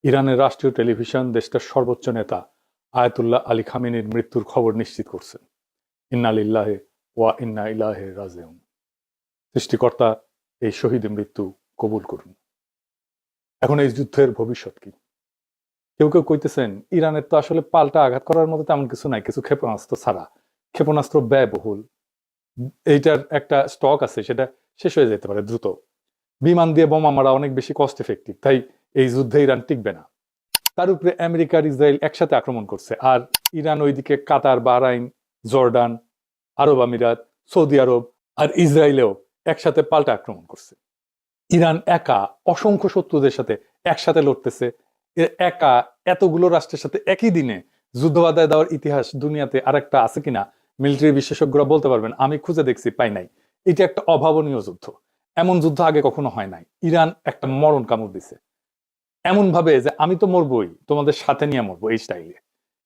ইরানের রাষ্ট্রীয় টেলিভিশন দেশটার সর্বোচ্চ নেতা আয়াতুল্লাহ আলী খামেনির মৃত্যুর খবর নিশ্চিত করছেন। ইন্না লিল্লাহি ওয়া ইন্না ইলাইহি রাজিউন। সৃষ্টিকর্তা এই শহীদের মৃত্যু কবুল করুন। এখন এই যুদ্ধের ভবিষ্যৎ কি? কেউ কেউ কইতেছেন ইরানের তো আসলে পাল্টা আঘাত করার মতো তেমন কিছু নাই, কিছু ক্ষেপণাস্ত্র ছাড়া। ক্ষেপণাস্ত্র ব্যয়বহুল, এইটার একটা স্টক আছে, সেটা শেষ হয়ে যেতে পারে দ্রুত। বিমান দিয়ে বোমা মারা অনেক বেশি কস্ট এফেক্টিভ, তাই এই যুদ্ধে ইরান টিকবে না। তার উপরে আমেরিকা আর ইসরায়েল একসাথে আক্রমণ করছে, আর ইরান ওইদিকে কাতার, বাহরাইন, জর্ডান, আরব আমিরাত, সৌদি আরব আর ইসরায়েলেও একসাথে পাল্টা আক্রমণ করছে। ইরান একা অসংখ্য শত্রুদের সাথে একসাথে লড়তেছে। একা এতগুলো রাষ্ট্রের সাথে একই দিনে যুদ্ধ বাধায় দেওয়ার ইতিহাস দুনিয়াতে আরেকটা আছে কিনা মিলিটারি বিশেষজ্ঞরা বলতে পারবেন। আমি খুঁজে দেখছি, পাই নাই। এটা একটা অভাবনীয় যুদ্ধ, এমন যুদ্ধ আগে কখনো হয় নাই। ইরান একটা মরণ কামড় দিছে এমন ভাবে যে আমি তো মরবই, তোমাদের সাথে নিয়ে মরবো, এই স্টাইলে।